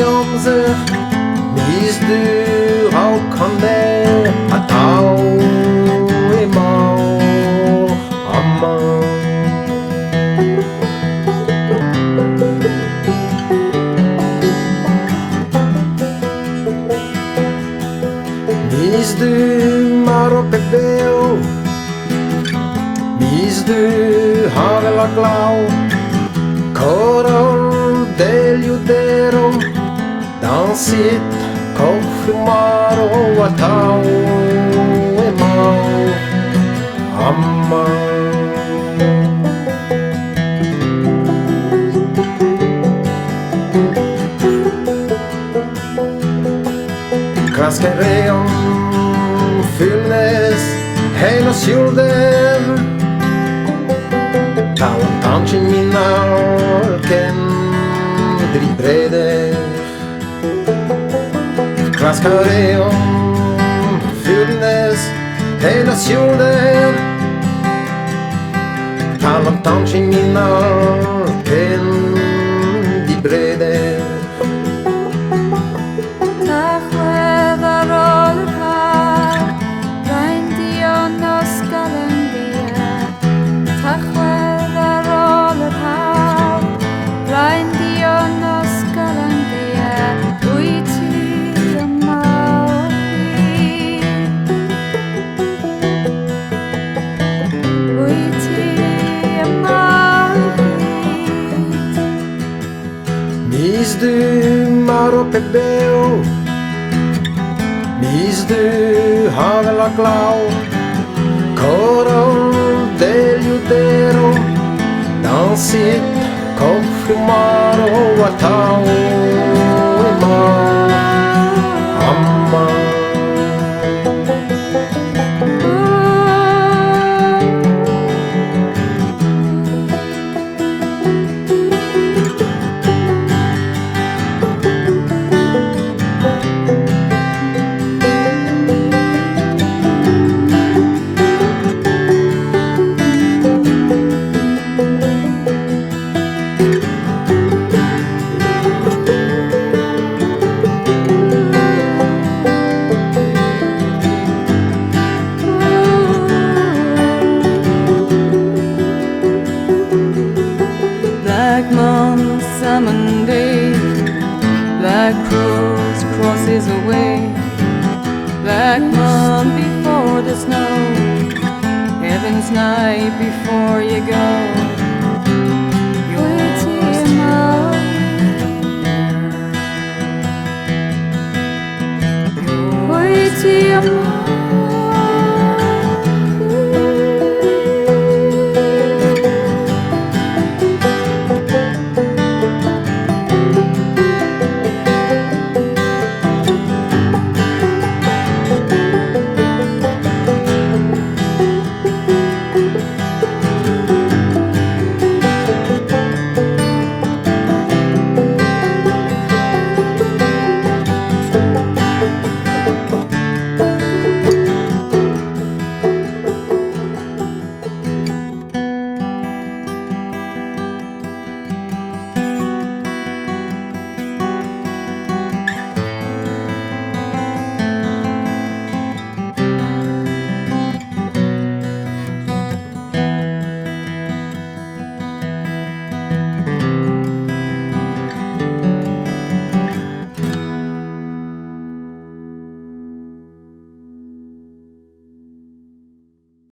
om zich misduur al kan der atau emau amma misduur maro pebeu misduur havela glau Korol deljuderu dans sitt koffumaro atau emau amma Kraskereon fyllnes hennes jorden Talantancin minalken dribreder Kraskareon fyllnes hennes jorden Talantancin minalken dribreder Misdu maro pebeu Misdu havela glau Korol deljuderu dans sitt koffumaro atau emau amma Black moon, salmon day, black crows, crosses away. Black moon before the snow, heaven's night before you go. You're